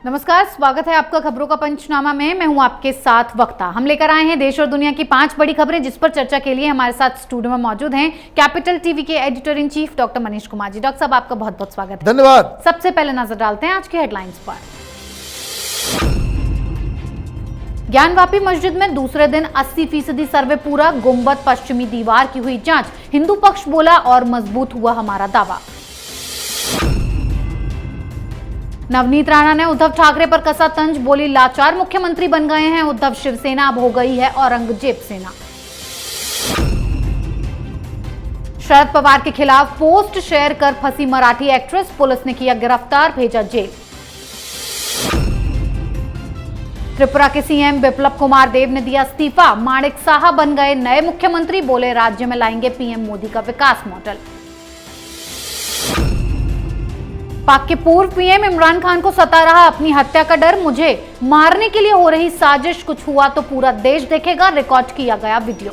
नमस्कार, स्वागत है आपका खबरों का पंचनामा में। मैं हूं आपके साथ वक्ता। हम लेकर आए हैं देश और दुनिया की 5 बड़ी खबरें, जिस पर चर्चा के लिए हमारे साथ स्टूडियो में मौजूद हैं कैपिटल टीवी के editor in chief doctor Manish Kumar ji. Doctor साहब, आपका बहुत बहुत स्वागत है। धन्यवाद। सबसे पहले नजर डालते हैं आज की हेडलाइंस पर। ज्ञानवापी मस्जिद में दूसरे दिन 80% सर्वे पूरा, गुंबद पश्चिमी दीवार की हुई जांच। हिंदू पक्ष बोला और मजबूत हुआ हमारा दावा। नवनीत राणा ने उद्धव ठाकरे पर कसा तंज, बोली लाचार मुख्यमंत्री बन गए हैं उद्धव, शिवसेना अब हो गई है औरंगजेब सेना। शरद पवार के खिलाफ पोस्ट शेयर कर फंसी मराठी एक्ट्रेस, पुलिस ने किया गिरफ्तार, भेजा जेल। त्रिपुरा के सीएम बिप्लब कुमार देव ने दिया इस्तीफा, माणिक साहा बन गए नए मुख्यमंत्री, बोले राज्य में लाएंगे पीएम मोदी का विकास मॉडल। पाक के पूर्व पीएम इमरान खान को सता रहा अपनी हत्या का डर, मुझे मारने के लिए हो रही साजिश, कुछ हुआ तो पूरा देश देखेगा, रिकॉर्ड किया गया वीडियो।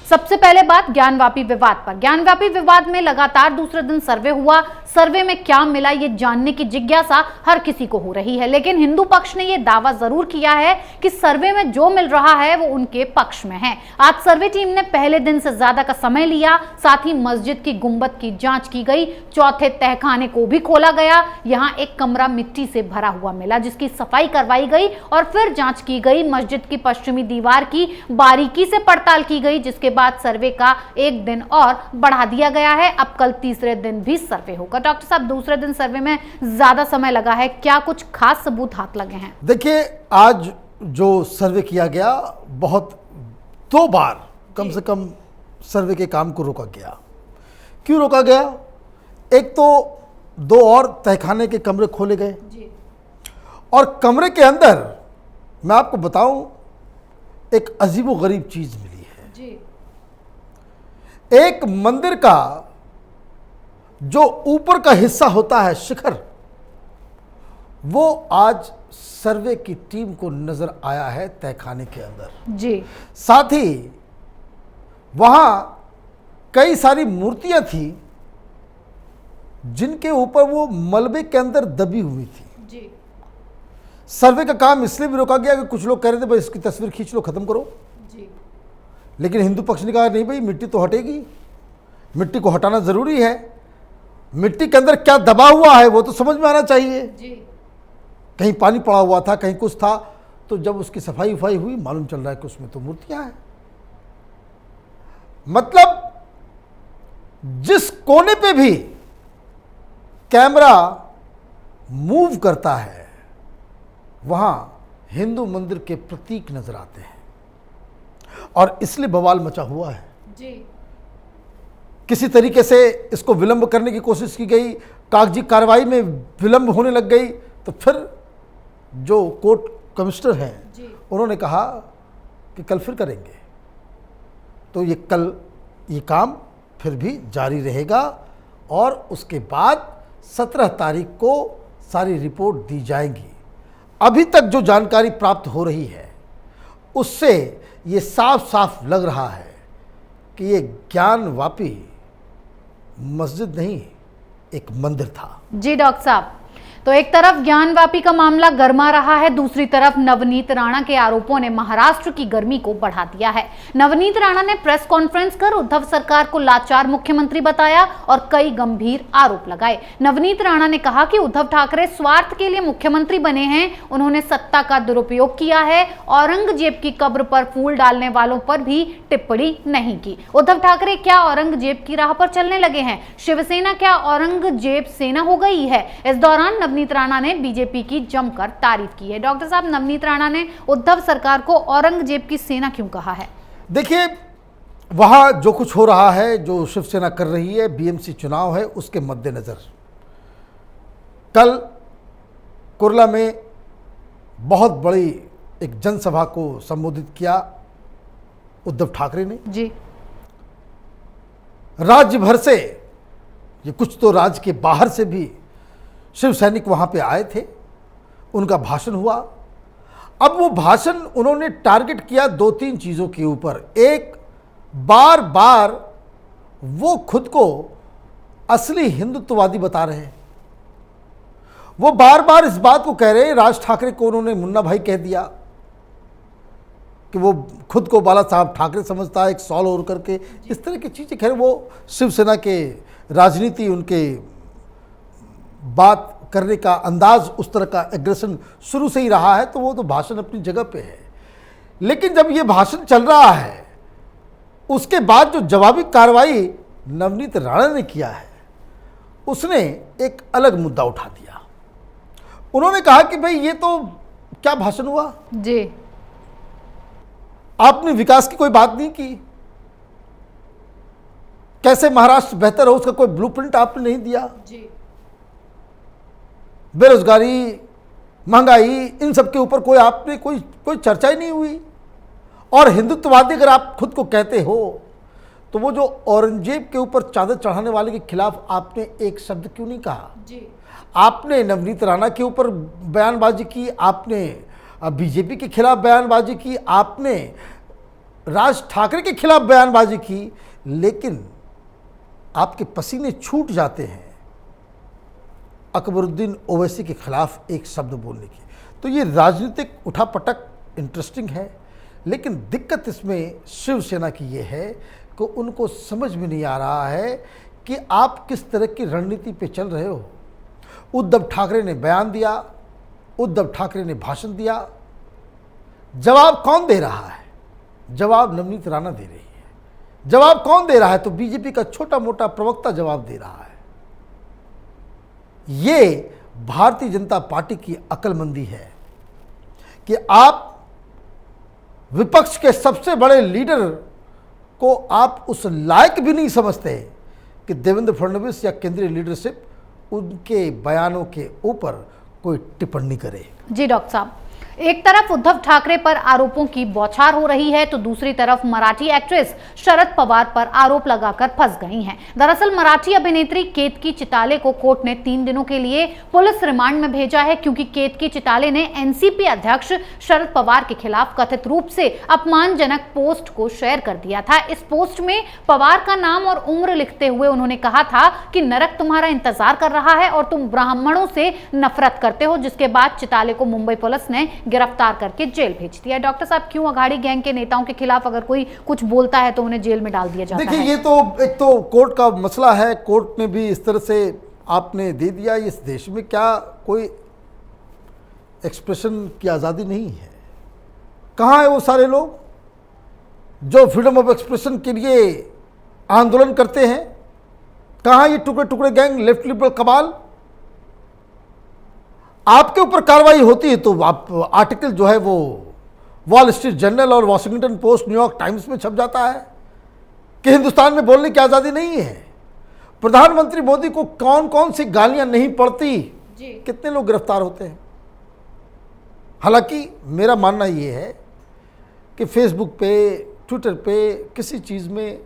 सबसे पहले बात ज्ञानवापी विवाद पर। ज्ञानवापी विवाद में लगातार दूसरे दिन सर्वे हुआ। सर्वे में क्या मिला, ये जानने की जिज्ञासा हर किसी को हो रही है, लेकिन हिंदू पक्ष ने यह दावा जरूर किया है कि सर्वे में जो मिल रहा है वो उनके पक्ष में है। आज सर्वे टीम ने पहले दिन से ज्यादा का समय लिया, साथ ही मस्जिद की गुंबद की जांच की गई, चौथे तहखाने को भी खोला गया। यहाँ एक कमरा मिट्टी से भरा हुआ मिला, जिसकी सफाई करवाई गई और फिर जांच की गई। मस्जिद की पश्चिमी दीवार की बारीकी से पड़ताल की गई, जिसके बाद सर्वे का एक दिन और बढ़ा दिया गया है। अब कल तीसरे दिन भी सर्वे होगा। डॉक्टर साहब, दूसरे दिन सर्वे में ज्यादा समय लगा है, क्या कुछ खास सबूत हाथ लगे हैं? देखिए, आज जो सर्वे किया गया, बहुत 2 बार कम से कम सर्वे के काम को रोका गया। क्यों रोका गया? एक तो 2 और तहखाने के कमरे खोले गए जी। और कमरे के अंदर मैं आपको बताऊं, एक अजीबोगरीब चीज मिली है जी। एक मंदिर का जो ऊपर का हिस्सा होता है, शिखर, वो आज सर्वे की टीम को नजर आया है तहखाने के अंदर जी। साथ ही वहां कई सारी मूर्तियां थी जिनके ऊपर वो मलबे के अंदर दबी हुई थी जी। सर्वे का काम इसलिए भी रोका गया कि कुछ लोग कह रहे थे भाई इसकी तस्वीर खींच लो, खत्म करो जी। लेकिन हिंदू पक्ष ने कहा नहीं भाई, मिट्टी तो हटेगी, मिट्टी को हटाना जरूरी है। मिट्टी के अंदर क्या दबा हुआ है वो तो समझ में आना चाहिए जी। कहीं पानी पड़ा हुआ था, कहीं कुछ था, तो जब उसकी सफाई वफाई हुई, मालूम चल रहा है कि उसमें तो मूर्तियां हैं। मतलब जिस कोने पे भी कैमरा मूव करता है, वहां हिंदू मंदिर के प्रतीक नजर आते हैं, और इसलिए बवाल मचा हुआ है जी। किसी तरीके से इसको विलंब करने की कोशिश की गई, कागजी कार्रवाई में विलंब होने लग गई, तो फिर जो कोर्ट कमिश्नर हैं उन्होंने कहा कि कल फिर करेंगे। तो ये कल ये काम फिर भी जारी रहेगा, और उसके बाद 17 तारीख को सारी रिपोर्ट दी जाएगी। अभी तक जो जानकारी प्राप्त हो रही है उससे ये साफ साफ लग रहा है कि ये ज्ञानवापी मस्जिद नहीं, एक मंदिर था जी। डॉक्टर साहब, तो एक तरफ ज्ञानवापी का मामला गर्मा रहा है, दूसरी तरफ नवनीत राणा के आरोपों ने महाराष्ट्र की गर्मी को बढ़ा दिया है। नवनीत राणा ने प्रेस कॉन्फ्रेंस कर उद्धव सरकार को लाचार मुख्यमंत्री बताया और कई गंभीर आरोप लगाए। नवनीत राणा ने कहा कि उद्धव ठाकरे स्वार्थ के लिए मुख्यमंत्री बने हैं, उन्होंने सत्ता का दुरुपयोग किया है, औरंगजेब की कब्र पर फूल डालने वालों पर भी टिप्पणी नहीं की। उद्धव ठाकरे क्या औरंगजेब की राह पर चलने लगे हैं? शिवसेना क्या औरंगजेब सेना हो गई है? इस दौरान नवनीत राणा ने बीजेपी की जमकर तारीफ की है। डॉक्टर साहब, नवनीत राणा ने उद्धव सरकार को औरंगजेब की सेना क्यों कहा है? देखिए, वहां जो कुछ हो रहा है, जो शिवसेना कर रही है, बीएमसी चुनाव है, उसके मद्देनजर कल कुर्ला में बहुत बड़ी एक जनसभा को संबोधित किया उद्धव ठाकरे ने जी। राज्य भर से, ये कुछ तो राज्य के बाहर से भी शिव सैनिक वहां पे आए थे, उनका भाषण हुआ। अब वो भाषण उन्होंने टारगेट किया 2-3 चीज़ों के ऊपर। एक, बार बार वो खुद को असली हिंदुत्ववादी बता रहे हैं। वो बार बार इस बात को कह रहे हैं, राज ठाकरे को उन्होंने मुन्ना भाई कह दिया कि वो खुद को बाला साहब ठाकरे समझता है, एक सॉल ओढ़ करके, इस तरह की चीज़ें। खैर वो शिवसेना के राजनीति, उनके बात करने का अंदाज, उस तरह का एग्रेशन शुरू से ही रहा है, तो वो तो भाषण अपनी जगह पे है। लेकिन जब ये भाषण चल रहा है, उसके बाद जो जवाबी कार्रवाई नवनीत राणा ने किया है, उसने एक अलग मुद्दा उठा दिया। उन्होंने कहा कि भाई ये तो क्या भाषण हुआ जी, आपने विकास की कोई बात नहीं की, कैसे महाराष्ट्र बेहतर हो उसका कोई ब्लूप्रिंट आपने नहीं दिया जी, बेरोजगारी, महंगाई, इन सब के ऊपर आपने कोई चर्चा ही नहीं हुई। और हिंदुत्ववादी अगर आप खुद को कहते हो, तो वो जो औरंगजेब के ऊपर चादर चढ़ाने वाले के खिलाफ आपने एक शब्द क्यों नहीं कहा जी, आपने नवनीत राणा के ऊपर बयानबाजी की, आपने बीजेपी के खिलाफ बयानबाजी की, आपने राज ठाकरे के खिलाफ बयानबाजी की, लेकिन आपके पसीने छूट जाते हैं अकबरुद्दीन ओवैसी के खिलाफ एक शब्द बोलने की। तो ये राजनीतिक उठापटक इंटरेस्टिंग है, लेकिन दिक्कत इसमें शिवसेना की ये है कि उनको समझ में नहीं आ रहा है कि आप किस तरह की रणनीति पे चल रहे हो। उद्धव ठाकरे ने बयान दिया, उद्धव ठाकरे ने भाषण दिया, जवाब कौन दे रहा है? जवाब नवनीत राणा दे रही है। जवाब कौन दे रहा है? तो बीजेपी का छोटा मोटा प्रवक्ता जवाब दे रहा है। ये भारतीय जनता पार्टी की अक्लमंदी है कि आप विपक्ष के सबसे बड़े लीडर को आप उस लायक भी नहीं समझते कि देवेंद्र फडणवीस या केंद्रीय लीडरशिप उनके बयानों के ऊपर कोई टिप्पणी करे। जी डॉक्टर साहब, एक तरफ उद्धव ठाकरे पर आरोपों की बौछार हो रही है, तो दूसरी तरफ मराठी एक्ट्रेस शरद पवार पर आरोप लगाकर फंस गई हैं। दरअसल मराठी अभिनेत्री केतकी चिताले को कोर्ट ने 3 दिनों के लिए पुलिस रिमांड में भेजा है, क्योंकि केतकी चिताले ने एनसीपी अध्यक्ष शरद पवार के खिलाफ कथित रूप से अपमानजनक पोस्ट को शेयर कर दिया था। इस पोस्ट में पवार का नाम और उम्र लिखते हुए उन्होंने कहा था कि नरक तुम्हारा इंतजार कर रहा है और तुम ब्राह्मणों से नफरत करते हो, जिसके बाद चिताले को मुंबई पुलिस ने गिरफ्तार करके जेल भेज दिया। डॉक्टर साहब, क्यों अघाड़ी गैंग के नेताओं के खिलाफ अगर कोई कुछ बोलता है तो उन्हें जेल में डाल दिया जाता है? देखिए, ये तो एक तो कोर्ट का मसला है। कोर्ट ने भी इस तरह से आपने दे दिया। इस देश में क्या कोई एक्सप्रेशन की आज़ादी नहीं है? कहाँ है वो सारे लोग जो फ्रीडम ऑफ एक्सप्रेशन के लिए आंदोलन करते हैं? कहाँ ये टुकड़े टुकड़े गैंग, लेफ्ट लिबरल कबाल? आपके ऊपर कार्रवाई होती है तो आप आर्टिकल जो है वो वॉल स्ट्रीट जर्नल और वॉशिंगटन पोस्ट, न्यूयॉर्क टाइम्स में छप जाता है कि हिंदुस्तान में बोलने की आज़ादी नहीं है। प्रधानमंत्री मोदी को कौन कौन सी गालियां नहीं पड़ती, कितने लोग गिरफ्तार होते हैं। हालांकि मेरा मानना ये है कि फेसबुक पे, ट्विटर पे, किसी चीज़ में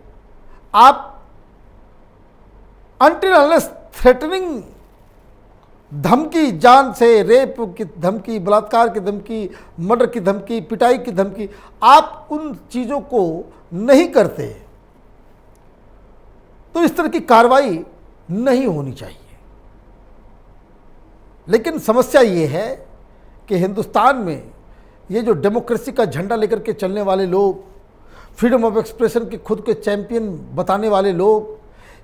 आप अनटिल अनलेस थ्रेटनिंग धमकी, जान से रेप की धमकी, बलात्कार की धमकी, मर्डर की धमकी, पिटाई की धमकी, आप उन चीज़ों को नहीं करते तो इस तरह की कार्रवाई नहीं होनी चाहिए। लेकिन समस्या ये है कि हिंदुस्तान में ये जो डेमोक्रेसी का झंडा लेकर के चलने वाले लोग, फ्रीडम ऑफ एक्सप्रेशन के खुद के चैंपियन बताने वाले लोग,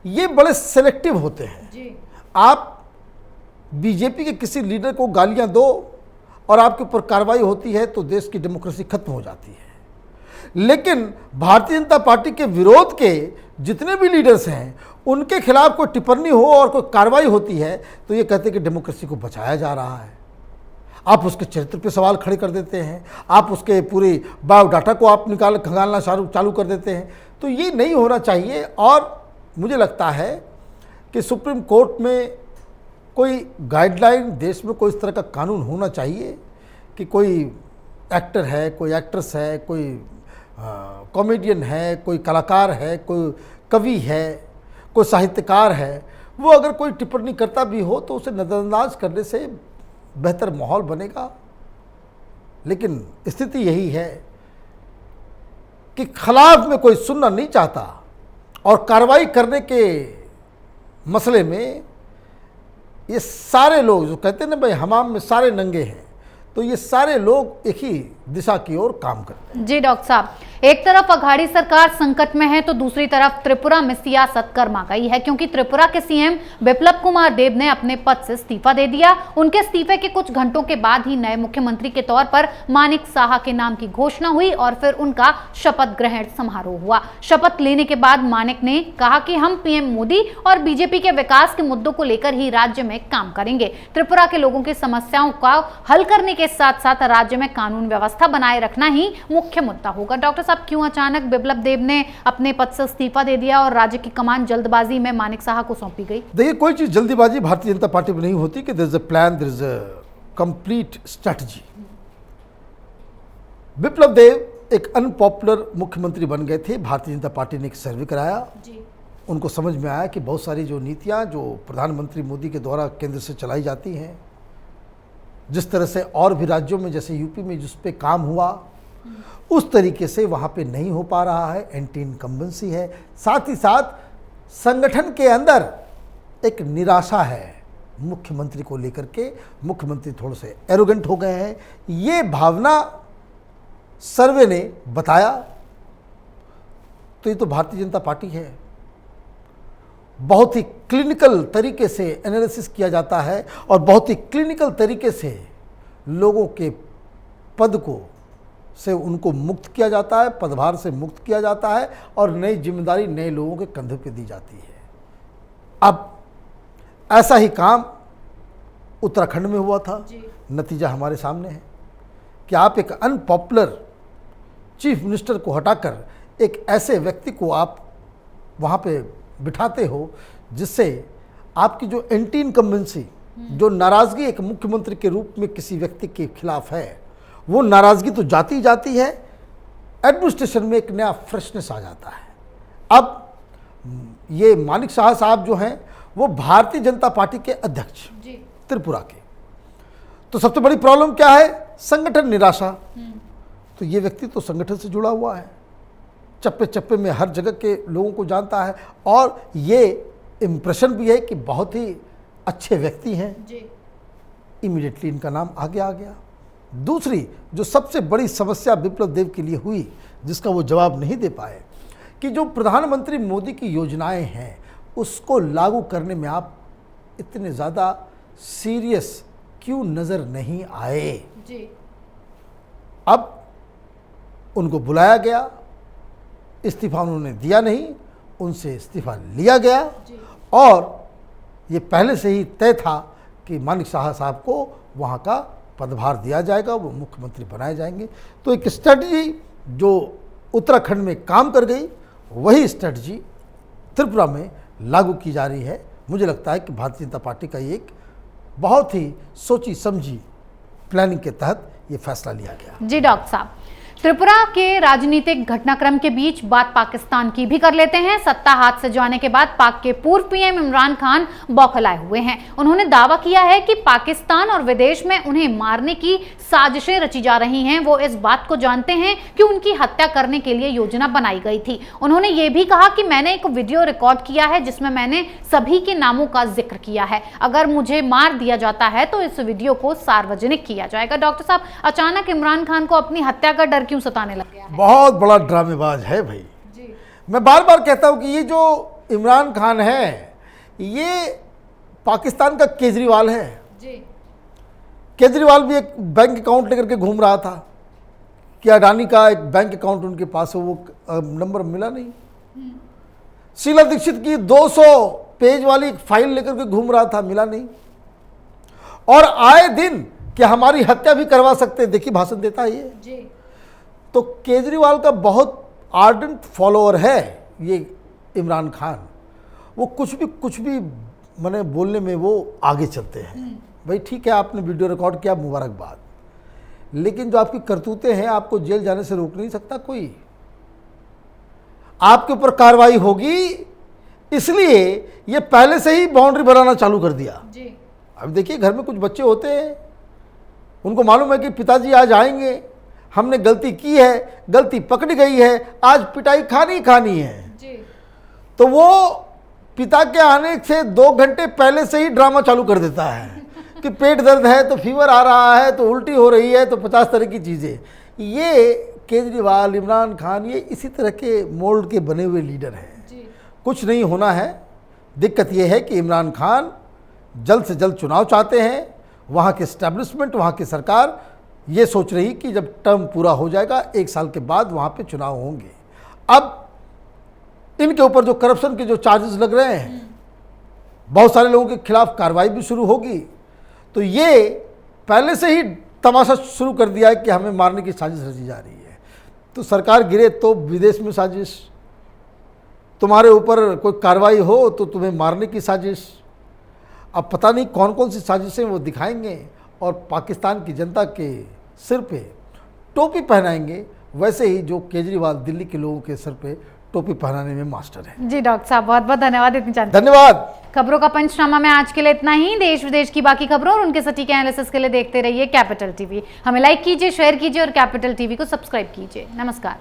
ये बड़े सेलेक्टिव होते हैं जी। आप बीजेपी के किसी लीडर को गालियां दो और आपके ऊपर कार्रवाई होती है तो देश की डेमोक्रेसी खत्म हो जाती है। लेकिन भारतीय जनता पार्टी के विरोध के जितने भी लीडर्स हैं, उनके खिलाफ कोई टिप्पणी हो और कोई कार्रवाई होती है तो ये कहते हैं कि डेमोक्रेसी को बचाया जा रहा है। आप उसके चरित्र पे सवाल खड़े कर देते हैं, आप उसके पूरे बायोडाटा को आप खंगालना चालू कर देते हैं। तो ये नहीं होना चाहिए। और मुझे लगता है कि सुप्रीम कोर्ट में कोई गाइडलाइन, देश में कोई इस तरह का कानून होना चाहिए कि कोई एक्टर है, कोई एक्ट्रेस है, कोई कॉमेडियन है, कोई कलाकार है, कोई कवि है, कोई साहित्यकार है, वो अगर कोई टिप्पणी करता भी हो तो उसे नज़रअंदाज करने से बेहतर माहौल बनेगा। लेकिन स्थिति यही है कि खिलाफ में कोई सुनना नहीं चाहता और कार्रवाई करने के मसले में ये सारे लोग जो कहते हैं ना भाई हमाम में सारे नंगे हैं, तो ये सारे लोग एक ही दिशा की ओर काम करते हैं। जी डॉक्टर साहब, एक तरफ अघाड़ी सरकार संकट में है तो दूसरी तरफ त्रिपुरा में सियासत गर्मा गई है, क्योंकि त्रिपुरा के सीएम बिप्लब कुमार देब ने अपने पद से इस्तीफा दे दिया। उनके इस्तीफे के कुछ घंटों के बाद ही नए मुख्यमंत्री के तौर पर मानिक साहा के नाम की घोषणा हुई और फिर उनका शपथ ग्रहण समारोह हुआ। शपथ लेने के बाद मानिक ने कहा कि हम पीएम मोदी और बीजेपी के विकास के मुद्दों को लेकर ही राज्य में काम करेंगे। त्रिपुरा के लोगों की समस्याओं का हल करने के साथ साथ राज्य में कानून व्यवस्था बनाए रखना ही मुख्य मुद्दा होगा। डॉक्टर साहब, क्यों अचानक बिप्लब देब ने अपने पद से इस्तीफा दे दिया और राज्य की कमान जल्दबाजी में मानिक साहा को सौंपी गई? देखिए, कोई चीज जल्दीबाजी भारतीय जनता पार्टी में नहीं होती कि there is a plan, there is a complete strategy. Biplab Deb एक अनपॉपुलर मुख्यमंत्री बन गए थे। भारतीय जनता पार्टी ने एक सर्वे कराया जी। उनको समझ में आया कि बहुत सारी जो नीतियां जो प्रधानमंत्री मोदी के द्वारा केंद्र से चलाई जाती हैं, जिस तरह से और भी राज्यों में जैसे यूपी में जिस पे काम हुआ उस तरीके से वहाँ पे नहीं हो पा रहा है, एंटी इनकम्बेंसी है। साथ ही साथ संगठन के अंदर एक निराशा है मुख्यमंत्री को लेकर के। मुख्यमंत्री थोड़े से एरोगेंट हो गए हैं, ये भावना सर्वे ने बताया। तो ये तो भारतीय जनता पार्टी है। बहुत ही क्लिनिकल तरीके से एनालिसिस किया जाता है और बहुत ही क्लिनिकल तरीके से लोगों के पद को से उनको मुक्त किया जाता है, पदभार से मुक्त किया जाता है और नई जिम्मेदारी नए लोगों के कंधे पे दी जाती है। अब ऐसा ही काम उत्तराखंड में हुआ था। नतीजा हमारे सामने है कि आप एक अनपॉपुलर चीफ मिनिस्टर को हटाकर एक ऐसे व्यक्ति को आप वहाँ पे बिठाते हो जिससे आपकी जो एंटी इनकम्बेंसी, जो नाराज़गी एक मुख्यमंत्री के रूप में किसी व्यक्ति के खिलाफ है, वो नाराज़गी तो जाती ही जाती है, एडमिनिस्ट्रेशन में एक नया फ्रेशनेस आ जाता है। अब ये मानिक साहा साहब जो हैं वो भारतीय जनता पार्टी के अध्यक्ष त्रिपुरा के, तो सबसे बड़ी प्रॉब्लम क्या है? संगठन निराशा। तो ये व्यक्ति तो संगठन से जुड़ा हुआ है, चप्पे चप्पे में हर जगह के लोगों को जानता है और ये इम्प्रेशन भी है कि बहुत ही अच्छे व्यक्ति हैं। इमीडिएटली इनका नाम आगे आ गया। दूसरी जो सबसे बड़ी समस्या बिप्लब देब के लिए हुई, जिसका वो जवाब नहीं दे पाए, कि जो प्रधानमंत्री मोदी की योजनाएं हैं उसको लागू करने में आप इतने ज़्यादा सीरियस क्यों नज़र नहीं आए। अब उनको बुलाया गया, इस्तीफा उन्होंने दिया नहीं, उनसे इस्तीफा लिया गया और ये पहले से ही तय था कि मानिक साहा साहब को वहाँ का पदभार दिया जाएगा, वो मुख्यमंत्री बनाए जाएंगे। तो एक स्ट्रेटजी जो उत्तराखंड में काम कर गई, वही स्ट्रेटजी त्रिपुरा में लागू की जा रही है। मुझे लगता है कि भारतीय जनता पार्टी का एक बहुत ही सोची समझी प्लानिंग के तहत ये फैसला लिया गया। जी डॉक्टर साहब, त्रिपुरा के राजनीतिक घटनाक्रम के बीच बात पाकिस्तान की भी कर लेते हैं। सत्ता हाथ से जाने के बाद पाक के पूर्व पीएम इमरान खान बौखलाए हुए हैं। उन्होंने दावा किया है कि पाकिस्तान और विदेश में उन्हें मारने की साजिशें रची जा रही हैं। वो इस बात को जानते हैं कि उनकी हत्या करने के लिए योजना बनाई गई थी। उन्होंने ये भी कहा कि मैंने एक वीडियो रिकॉर्ड किया है जिसमें मैंने सभी के नामों का जिक्र किया है। अगर मुझे मार दिया जाता है तो इस वीडियो को सार्वजनिक किया जाएगा। डॉक्टर साहब, अचानक इमरान खान को अपनी हत्या का डर क्यों सताने लग गया है? बहुत बड़ा ड्रामेबाज है भाई जी। मैं बार बार कहता हूं कि ये जो इमरान खान है ये पाकिस्तान का केजरीवाल है जी। केजरीवाल भी एक बैंक अकाउंट लेकर के घूम रहा था कि अडानी का एक बैंक अकाउंट उनके पास है, वो नंबर मिला नहीं। शीला दीक्षित की 200 पेज वाली एक फाइल लेकर के घूम रहा था, मिला नहीं। और आए दिन कि हमारी हत्या भी करवा सकते, देखिए भाषण देता है ये जी। तो केजरीवाल का बहुत आर्डेंट फॉलोअर है ये इमरान खान। वो कुछ भी मैंने बोलने में वो आगे चलते हैं। भाई ठीक है, आपने वीडियो रिकॉर्ड किया, मुबारकबाद, लेकिन जो आपकी करतूतें हैं आपको जेल जाने से रोक नहीं सकता कोई। आपके ऊपर कार्रवाई होगी, इसलिए ये पहले से ही बाउंड्री बनाना चालू कर दिया जी। अब देखिए, घर में कुछ बच्चे होते हैं, उनको मालूम है कि पिताजी आज आएंगे, हमने गलती की है, गलती पकड़ी गई है, आज पिटाई खानी है जी। तो वो पिता के आने से 2 घंटे पहले से ही ड्रामा चालू कर देता है कि पेट दर्द है तो फीवर आ रहा है तो उल्टी हो रही है तो 50 तरह की चीज़ें। ये केजरीवाल, इमरान खान, ये इसी तरह के मोल्ड के बने हुए लीडर हैं। कुछ नहीं होना है। दिक्कत ये है कि इमरान खान जल्द से जल्द चुनाव चाहते हैं। वहाँ के एस्टेब्लिशमेंट, वहाँ की सरकार ये सोच रही कि जब टर्म पूरा हो जाएगा 1 साल के बाद वहाँ पे चुनाव होंगे। अब इनके ऊपर जो करप्शन के जो चार्जेस लग रहे हैं, बहुत सारे लोगों के खिलाफ कार्रवाई भी शुरू होगी। तो ये पहले से ही तमाशा शुरू कर दिया है कि हमें मारने की साजिश रची जा रही है। तो सरकार गिरे तो विदेश में साजिश, तुम्हारे ऊपर कोई कार्रवाई हो तो तुम्हें मारने की साजिश। अब पता नहीं कौन कौन सी साजिशें वो दिखाएंगे और पाकिस्तान की जनता के सिर पे टोपी पहनाएंगे। वैसे ही जो केजरीवाल दिल्ली के लोगों के सिर पे टोपी पहनाने में मास्टर है। जी डॉक्टर साहब, बहुत बहुत धन्यवाद इतनी जानकारी। धन्यवाद। खबरों का पंचनामा में आज के लिए इतना ही। देश विदेश की बाकी खबरों और उनके सटीक एनालिसिस के लिए देखते रहिए कैपिटल टीवी। हमें लाइक कीजिए, शेयर कीजिए और कैपिटल टीवी को सब्सक्राइब कीजिए। नमस्कार।